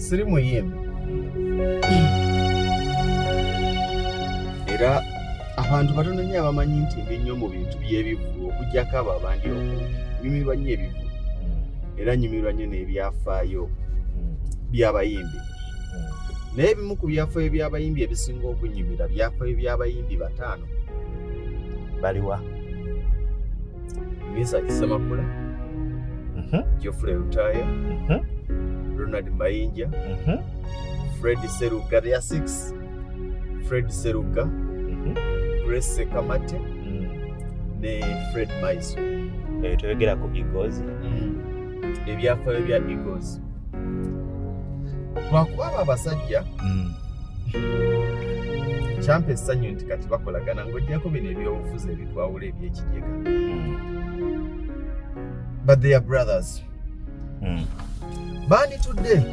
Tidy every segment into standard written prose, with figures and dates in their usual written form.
siri muyimbi era abantu batono nnyo abamanyi nti ndi nnyo mu bintu by'ebivulu okuggyako abo abandi nyumirwa nnyo ebivulu era nyumirwa nnyo n'ebyafaayo by'abayimbi naye ebimu ku byafaayo by'abayimbi ebisinga okunyumira byafaayo by'abayimbi bataano baliwa Misa Kisamakula, Geoffrey Rutaya, Ronald Mayinja, Fred Seruga, there are 6. Fred Seruga, Grace Kamate, ne Fred Maiso. Toyogera ku Eagles. Ebyafaayo bya Eagles. Lwakuba abo abasajja kyampa essanyu nti kati bakolagana ng'ojjako bino ebyobufuzi ebitwawula eby'ekigega. But they are brothers. Banditudde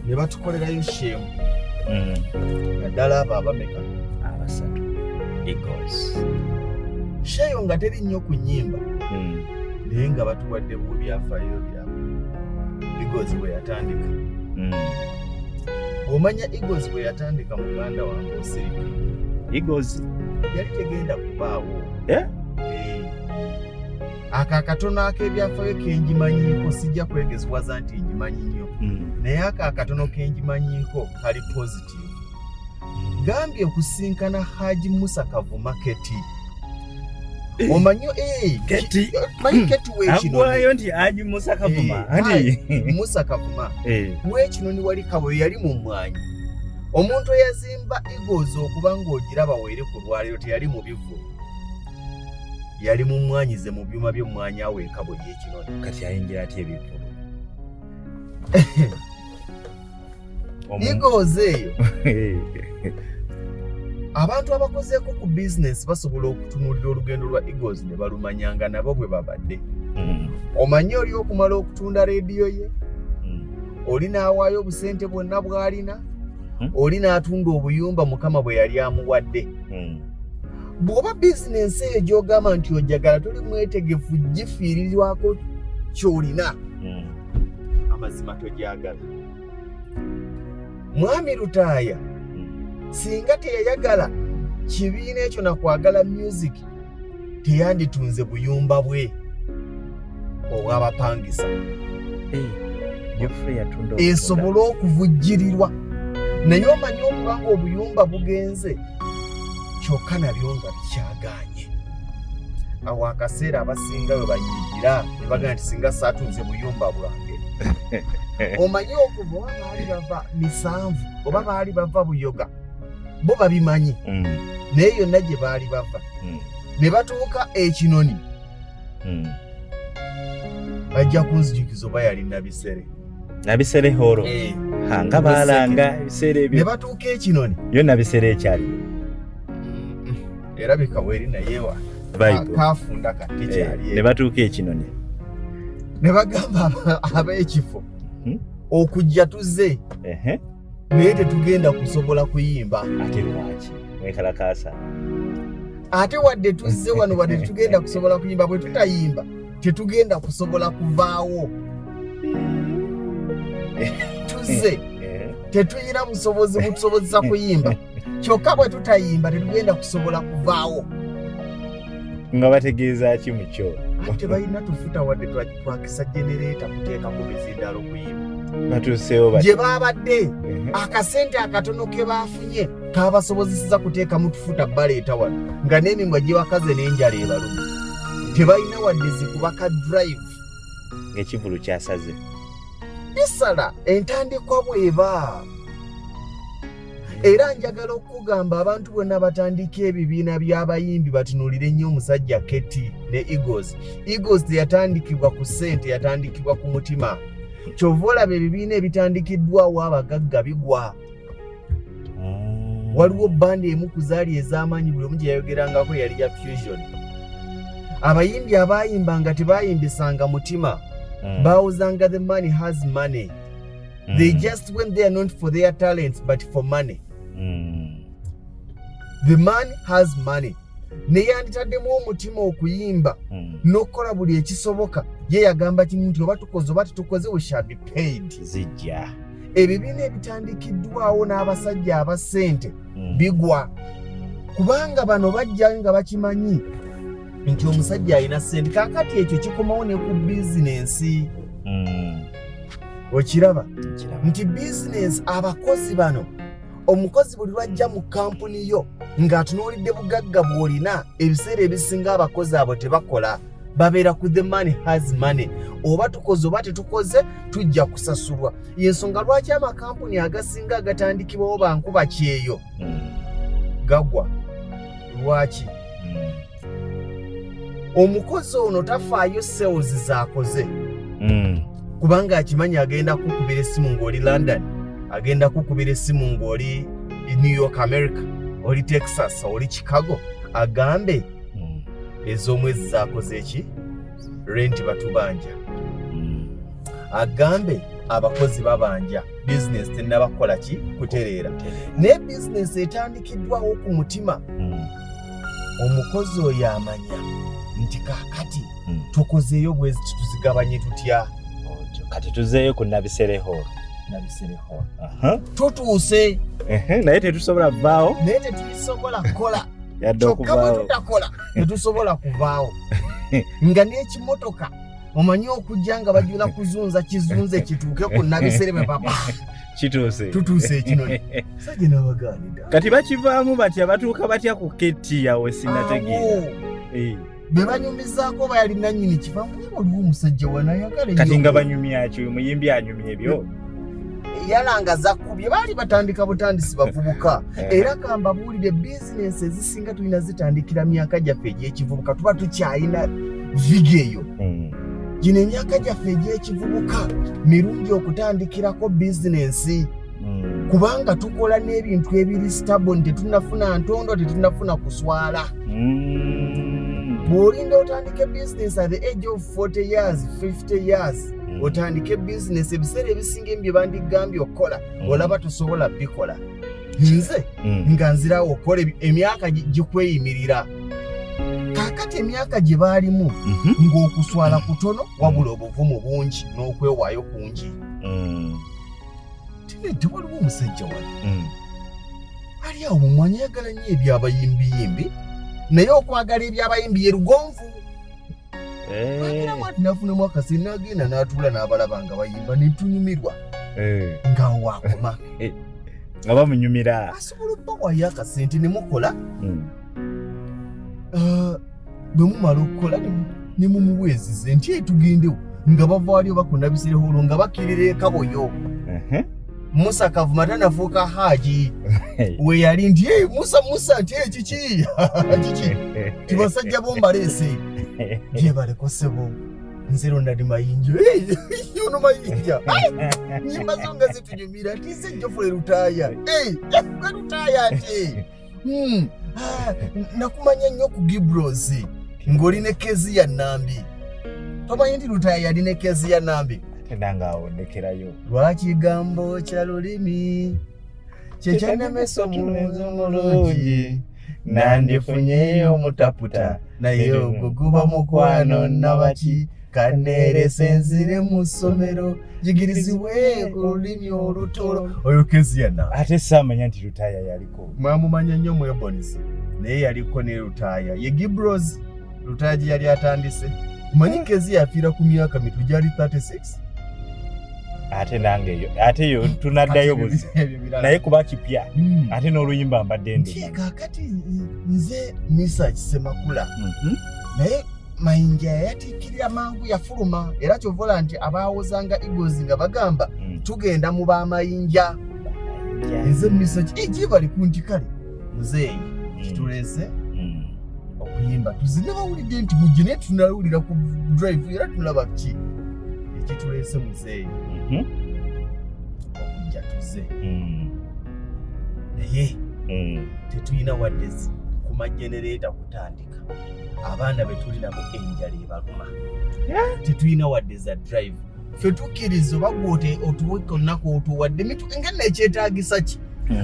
ne batukolerayo shemu naddala abo abameka abasatu Eagles. Sheyo nga teri nnyo ku nnyimba naye nga batuwadde mu byafaayo byabwe Eagles bwe yatandika. Omanya Eagles bwe yatandika muganda wange Osirika. Eagles yali tegenda kubaawo. Aka akatono ak'ebyafaayo kenjimanyiiko sijja kwegezwaza nti njimanyi nnyo naye aka akatono kenjimanyiiko kali positive. Gambye okusinkana Haji Musa Kavuma Keti. Omanyo Keti manyi Keti w'ekino agwayo nti Haji Musa Kavuma Musa Kavuma w'ekino wali kawe yali mu mmwanyi. Omuntu eyazimba Eagles okuba ng'ogiraba weeri ku lwaliro teyali mu bivulu. Yali mu mmwanyize mu byuma by'emmwanyi awo ekabo y'ekinoni. Kati ayingira atya ebivulu? Eagles eyo abantu abakozeeko ku bizinesi basobola okutunuulira olugendo lwa Eagles ne balumanyanga nabo bwe babadde. Omanyi oli okumala okutunda leediyo ye, oli n'awaayo obusente bwonna bw'alina, oli n'atunda obuyumba Mukama bwe yali amuwadde. Bw'oba bizinensi eyo gy'ogamba nti ojagala toli mwetegefu gifiirirwako ky'olina, amazima togyagala. Mwami Rutaaya singa teyayagala kibiina ekyo nakwagala music teyanditunze buyumba bwe obw'abapangisa esobole okuvujjirirwa naye omanyi okuba nga obuyumba bugenze kyokka nabyo nga bikyaganye. Awo akaseera abasinga we banyiigira ne bagamba nti singa saatunze buyumba bwange. Omanyi okuva oba baali bava Misanvu oba baali bava Buyoga bo babimanyi naye yonna gye baali bava ne batuuka ekinoni bajja kunzijukiza oba yali Nabisere horo nga baalanga ebiseera ebyo ne batuuka ekinoni yo Nabisere ekyali era bikaweeri nayewa kaafunda kati kyali ne batuuka ekinoni ne bagamba ab'ekifo okujja tuzze naye tetugenda kusobola kuyimba. Ate lwaki mwekalakaasa? Ate wadde tuzze wano wadde tetugenda kusobola kuyimba, bwe tutayimba tetugenda kusobola kuvaawo. Tuzze tetuyina busobozi butusobozesa kuyimba kyokka bwe tutayimba tetugenda kusobola kuvaawo. Nga bategeeza ki mu kyo? Ate balina tufuta wadde twakisa genereeta kuteekako bizindaalo kuyimba. Batuuseewo gye baabadde akasente akatono ke baafunye kaabasobozeseza kuteeka mu tufuta baleeta wano nga n'emimwa gye bakaze n'enjala ebaluma. Tebalina wadde zikubaka drive ng'ekivulu kyasaze. Bisala entandikwa bw'eba. Era njagala okugamba abantu bonna batandika ebibiina by'abayimbi batunuulire nnyo omusajja Keti ne Eagles. Eagles teyatandikibwa ku ssente, yatandikibwa ku mutima. Kyova olaba ebibiina ebitandikiddwawo abagagga bigwa. Waliwo bbandi emu ku zaali ez'amaanyi buli omu gye yayogerangako yali ya Fusion. Abayimbi abaayimbanga tebaayimbisanga mutima. Baawuzanga the man has money. They just went there not for their talents but for money. The man has money. Ne yanditaddemu omutima okuyimba n'okukola buli ekisoboka ye yagamba kimu nti oba tukoze oba tetukoze we shall be paid. Zijja ebibiina ebitandikiddwawo n'abasajja abasente bigwa kubanga bano bajja nga bakimanyi nti omusajja alina ssente. Kaakati ekyo kikomawo ne ku bizinensi. Okiraba nti bizinensi abakozi bano, omukozi buli lwajja mu kampuni yo ng'atunuulidde bugagga bw'olina, ebiseera ebisinga abakozi abo tebakola, babeera ku the money has money. Oba tukoze oba tetukoze tujja kusasulwa. Y'ensonga lwaki amakampuni agasinga agatandikibwawo bankuba kyeyo gagwa. Lwaki? Omukozi ono tafaayo sales z'akoze kubanga akimanyi agenda kukubira essimu ng'oli London, agenda kukubira essimu ng'oli New York America, oli Texas, oli Chicago, agambe ez'omwezi z'akoze eki rent batubanja, agambe abakozi babanja, business tennabakola ki kutereera. Ne business etandikiddwawo ku mutima, omukozi oyo amanya nti kaakati tukozeeyo bwezi tuzigabanye tutya. Kati tuzeeyo ku nabisereho tutuuse naye tetusobola kuvaawo, naye tetusobola kukola yadde kyokka bwe okuvaawo. tutakola tetusobola kuvaawo. Nga n'ekimotoka omanyi okujja nga bajula kuzunza kizunze kituuke ku nabiserebe papa Kituuse tutuuse ekinoni sajja n'abagaanida kati bakivaamu batya, batuuka batya ku keti yawe sinnategeera. be banyumizaako bayali nannyini kifamu waliwo omusajja wanayagala Kati nga banyumya ki, omuyimbi anyumya ebyo yalangaza kubye baali batandika butandisi bavubuka. Era kambabuulire bizinensi ezisinga tulina zitandikira myaka gyaffe egy'ekivubuka, tuba tukyalina viga eyo. Gino emyaka gyaffe egy'ekivubuka mirungi okutandikirako bizinensi kubanga tukola n'ebintu ebiri stable, tetunafuna ntondo, tetunafuna kuswala. Bw'olinda otandike business at the age of 40 years, 50 years, otandike business ebiseera ebisinga bye bandigambye okukola olaba tosobola bikola. Nze nga nzirawo okola emyaka gikweyimirira. Kaakati emyaka gye baalimu ng'okuswala kutono wabula obuvumu bungi n'okwewaayo kungi. Tinedde waliwo omusajja wano ali awo mumwanyi ayagala nnyo ebyabayimbiyimbi, naye okwagala ebyabayimbi ye lugonvu. Bagiramu ati nafunamu akaseera n'agenda n'atuula n'abalaba nga bayimba ne tunyumirwa ng'awo wakoma. nga bamunyumira. Asobola okubawayo akasente ne mukola. Bwe mumala okukola ne mumuweezize nti etugendewo nga bavaaliyo bakuna bisereho olwo nga bakirira ekaboyo. Musa Kavuma tanafuuka Haji we yali nti Musa nti kiki tibasajja bombaleese gyebaleko ssebo nze Ronald Mayinja ono Mayinja nyimba zo nga zitunyumira tise Jofule Lutaaya Lutaaya ati nakumanya nnyo ku Gibros ng'oli ne Kezia Nambi. Tomanyi nti Lutaaya yali ne Kezia Nambi? Nanga ondekerayo. Lwaki gambo kya lulimi kyekyanemesa omulenzi omulungi nandifunyeyo omutaputa naye ogwo guba mukwano nabaki kaneerese enzire mu ssomero jigirizibwe olulimi olutolo. Oyo Kezia Nambi ate saamanya nti Lutaaya yaliko. Mwamumanya nnyo mwebonizi naye yaliko ne Lutaaya ye Gibros. Lutaaya gye yali atandise. Manyi Kezia yafiira ku myaka mitu gyali 36. Ate nange eyo ate yo tunaddayo buzi naye kuba kipya ate n'oluyimba mbadde nduma. Kaakati nze Misa Kisemakula naye Mayinja yatiikirira mangu yafuluma era kyovola nti abaawozanga Eagles nga bagamba tugenda mu b'amayinja. Nze Misa bali kunti kale muzeeyi kituleese okuyimba tuzine bawulidde nti mujje naye tunawulira ku drive era tulaba ki ekituleese muzeeyi okujja tuze naye tetulina waddezi ku majenereeta kutandika abaana be tuli nabo enjala ebaluma tetulina wadde za drive ffe tukkiriza oba gwe otuweka olunaku otuwadde nga nekyetaagisa ki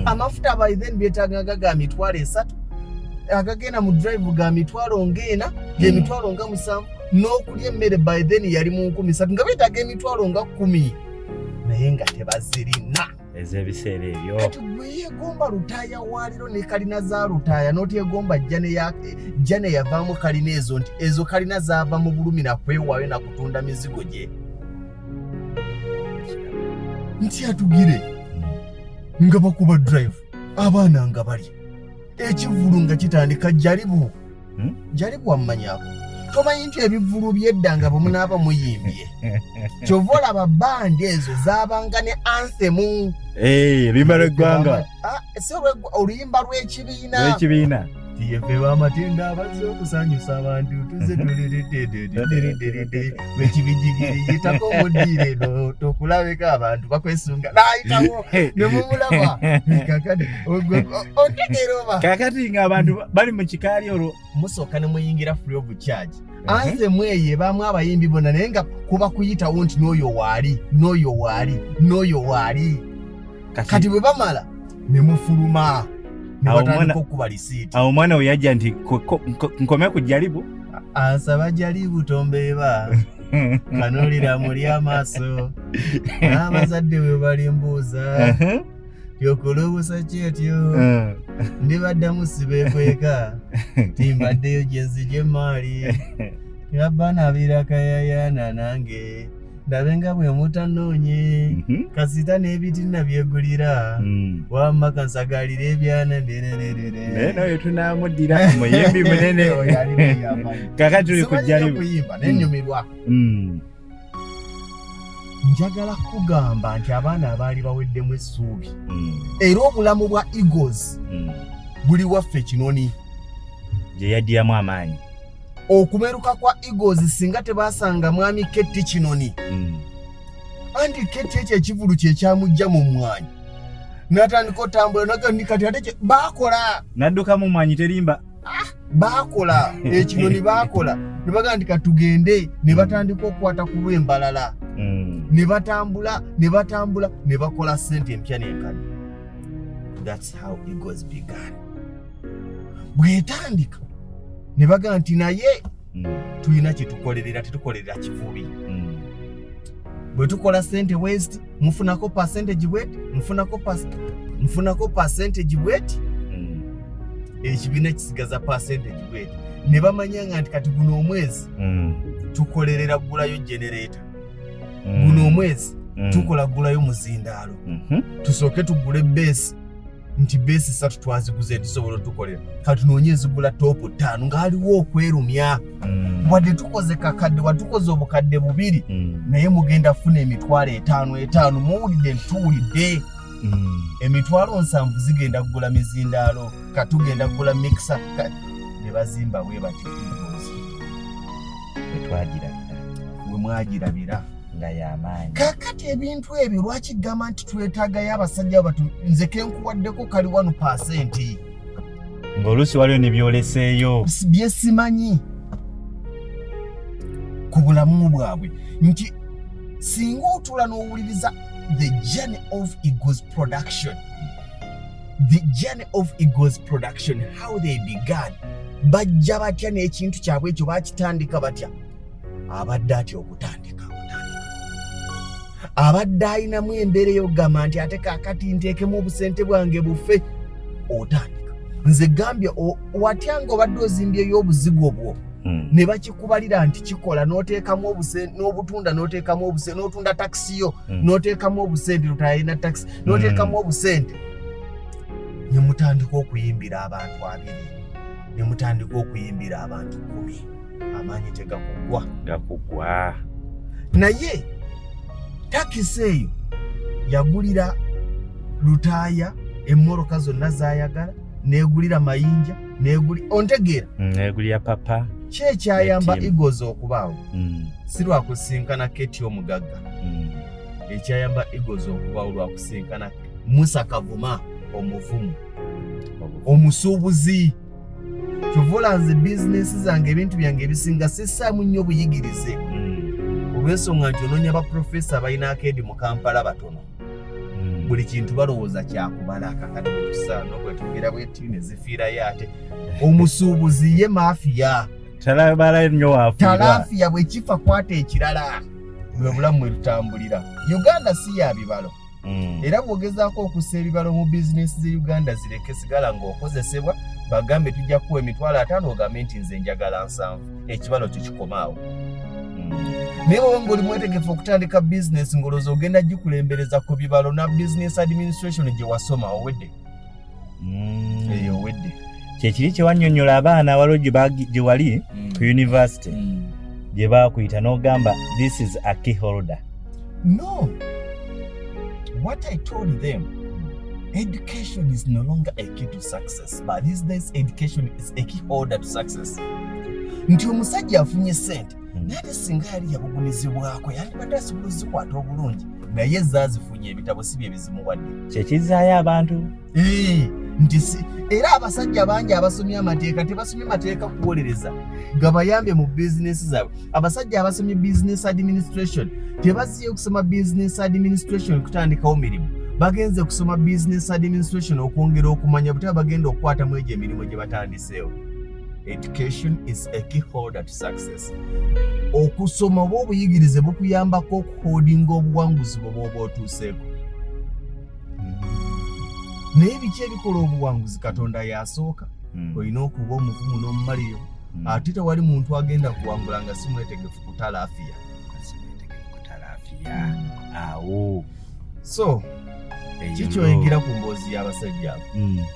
amafuta by then byetaagaga ga mitwalo 3 agagenda mu drive ga mitwalo ng'ena gemitwalo nga 7 n'okulya emmere by then yali mu 13 nga beetaaga emitwalo nga 10 naye nga tebazirina ez'ebiseera ebyo. Kati gwe yeegomba Lutaaya waaliro ne kalina za Lutaaya n'otyegomba Jane yavaamu kalina ezo nti ezo kalina zaava mu bulumi na kwewaayo na kutunda mizigo gye. Nti atugire nga bakuba drive abaana nga bali ekivulu nga kitandika Jalibu. Jalibu wammanyaako. Tomanyi nti ebivulu by'edda nga bwe munaaba muyimbye. Kyova olaba bandi ezo zaabanga ne anthem. Oluyimba lw'eggwanga. Si oluyimba lw'ekibiina. TFA w'amatenda abazze okusanyusa abantu tuzze tuleredde wekibijigiri yitako mudiire no tokulabeka abantu bakwesunga naayitawo ne mumulaba kakati otegeroba kakati ng'abantu bali mu kikaali olwo musooka ne muyingira free of charge. Anthem eyo baamu abayimbi bonna naye nga kuba kuyitawo nti n'oyo waali kati bwe bamala ne mufuluma. Awo omwana we yajja nti nkome ku Jalibu. Ansaba Jalibu tombeeba kanulira muli amaaso n'abazadde we balimbuuza tyokolobusa kyetyo ndibaddamu sibeekweka timbaddeyo gyenzije maali yabbaana abirakayayana nange ndabe nga bwe mutanoonye kasita n'ebitina byegulira wamma kansagalira ebyana nderererere naye tunaamuddira omuyimbi munene kakati tuli ku Jalibu nenyumirwa. Njagala kugamba nti abaana abaali baweddemu essuubi era obulamu bwa Eagles buli waffe Kinoni gye yaddiramu amaanyi. Okumeruka kwa Eagles singa tebasanga mwami Ketti Kinoni. Andi Ketti ekyo ekivulu kye kyamujja mu mmwanyi n'atandika otambula nagandikati ate baakola n'adduka mu mmwanyi terimba. Baakola Ekinoni baakola ne bagandika tugende ne batandika okukwata ku lw'embalala ne batambula ne bakola ssente empya n'enkani. That's how Eagles began. Bwetandika ne baga nti naye tulina kyetukolerera tetukolerera kivubi. Bwe tukola ssente west mufunako percentage wet mufunako percentage wet ekibiina kisigaza percentage wet. Ne bamanya nti kati guno omwezi tukolerera gulayo generator, guno omwezi tukola gulayo muzindaalo, tusooke tugule base nti base 3 twaziguze tusobola tukolera kati noonye zigula top 5 ngaliwo okwerumya. Wadde tukoze kakadde watukoze obukadde bubiri naye mugenda funa emitwalo 5 muwulidde ntuwulidde. Emitwalo 7 zigenda kugula mizindaalo katugenda kugula mixer ne bazimba bwe bati we mwagirabira nga y'amaanyi. Kakati ebintu ebyo lwaki gamba nti twetaagayo abasajja batu nze kenkuwaddeko kali 1%. Ng'oluusi waliwo ne byoleseeyo bye simanyi ku bulamu bwabwe nti singa otula n'owuliriza the journey of Eagles production how they began bajja batya n'ekintu kyabwe ekyo bakitandika batya. Abadde atya okutandika abadde ayinamu embeera ey'okugamba nti ate kaakati nteekemu obusente bwange bufe otandika. Nze gambye watya ng'obadde ozimbyeyo obuzigo bwo ne bakikubalira nti kikola n'oteekamu obusente n'obutunda n'oteekamu obusente n'otunda takisi yo n'oteekamu obusente lutayina takisi n'oteekamu obusente ne mutandika okuyimbira abantu 2 ne mutandika okuyimbira abantu 10 amaanyi gakuggwa naye takisi eyo yagulira Lutaaya emmoroka zonna zayagala negulira mayinja ontegeera negulira papa kyekyayamba Eagles okubaawo si lwakusinkana Ketti omugagga ekyayamba Eagles okubaawo lwakusinkana Musa Kavuma omuvumu omusuubuzi. Kyova nze bizinesi zange ebintu byange ebisinga sissaamu nnyo buyigirize olw'ensonga nti onoonya baprofesa balina akeedi mu Kampala batono. Buli kintu balowooza kyakubala kakati okusaana okwetugera bweti ne zifiirayo ate. Omusuubuzi ye maafiya talabala nnyo waafiirwa talaafiya bwe kifa kwata ekirala bwe bulamu bwe tutambulira. Uganda si ya bibalo. Era bw'ogezaako okussa ebibalo mu bizinesi ze Uganda zireke sigala ng'okozesebwa bagambe tujja kuwa $5,000 ogambe nti nze njagala 7. Ekibalo kyo kikomaawo. Naye bw'oba ng'oli mwetegefu okutandika bizinesi ng'olowooza ogenda gikulembereza ku bibalo na business administration gye wasoma owedde. Eyo owedde. Kyekiri kye wannyonnyola abaana waliwo gye wali ku university gye baakuyita n'ogamba this is a key holder. No. What I told them, education is no longer a key to success, but these days education is a key holder to success. Nti omusajja afunye sente naye singa yali yabugumizibwako yandibadde asobola ozikwata obulungi naye zaazifunye ebitabo si bye bizimuwadde. Kyekizaayo abantu. Nti era abasajja bangi abasomye amateeka tebasomye mateeka kuwolereza gabayambe mu bizinesi zaabwe. Abasajja abasomye business administration tebaziye kusoma business administration kutandikawo mirimu, bagenze kusoma business administration okwongera okumanya butaba bagenda okukwatamu egyo emirimu gye batandiseewo. Education is a key holder to success. Okusoma oba obuyigirize bukuyambako okuholdinga obuwanguzi bwe bw'oba otuuseeko. Naye biki ebikola obuwanguzi Katonda yasooka? Olina okuba omuvumu n'omumaliyo. Ate tewali muntu agenda kuwangula nga si mwetegefu kutalaafiya. Awo. So, kikyoyingira ku mboozi y'abasajja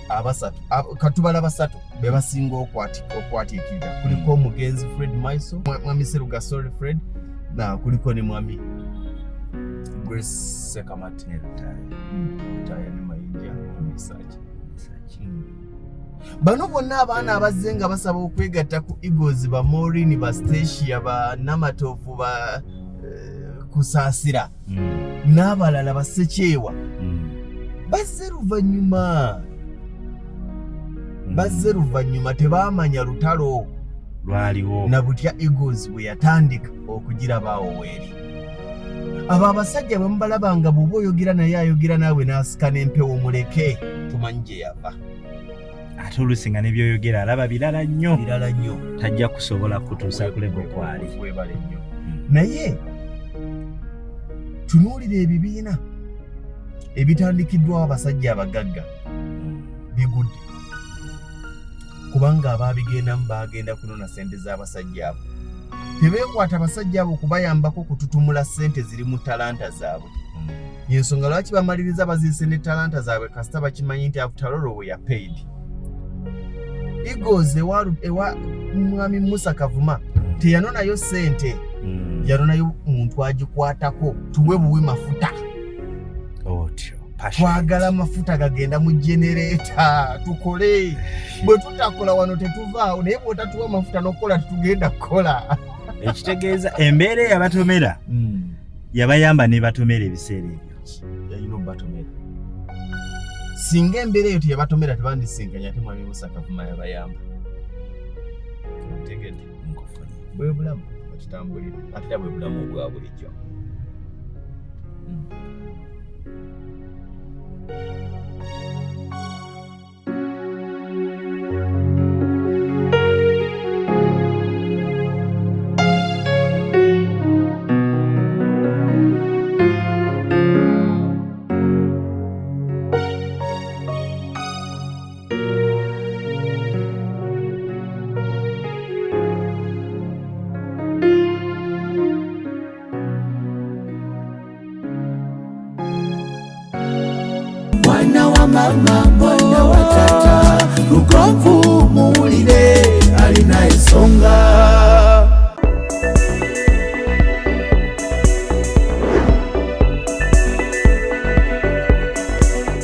abasatu. Katubala basatu be basinga okwatiikirira. Kuliko omugenzi Fred Maiso, mwami Seruga Sorry Fred, na kuliko ne mwami Grace Sekamati. Taya ni mayinja Misachi. Bano bonna abaana abazze nga basaba okwegatta ku Eagles ba Maureen ba Stacia ba Namatovu ba Kusaasira n'abalala basekyewa bazze luvannyuma tebaamanya lutalo lwaliwo na butya Eagles bwe yatandika okugirabaawo weeri. Abo abasajja bwe mubalabanga bw'oba oyogera naye ayogera naawe n'asika n'empewo muleke tumanyi gye yava. Ate oluusi nga nebyoyogera alaba birala nnyo tajja kusobola kutuusa ku level kwali. Weebale nnyo. Naye tunuulira ebibiina ebitandikiddwawo abasajja abagagga bigudde, kubanga abaabigendamu baagenda kunona ssente z'abasajja abo. Tebeekwata abasajja abo kubayambako kututumula ssente ziri mu talanta zaabwe. Y'ensonga lwaki bamaliriza baziise ne talanta zaabwe kasita bakimanyi nti after all we are paid. Eagles ewa mwami Musa Kavuma teyanonayo ssente, yanonayo muntu agikwatako tuwe buwi mafuta. Twagala mafuta gagenda mu generator tukole. Bwe tutakola wano tetuvaawo, naye bw'otatuwa mafuta n'okukola tetugenda kukola. Ekitegeeza embeera yabatomera yabayamba ne batomera ebiseera ebyo. Yayina obatomera. Singa embeera eyo teyabatomera tebandisinkanya ate mwami Musa Kavuma yabayamba. Ntegedde nkufunye. Bwe bulamu bwetutambulira ate bwe bulamu obwa bulijjo. Mama mwana wa tata Lugonvu muwulire alina ensonga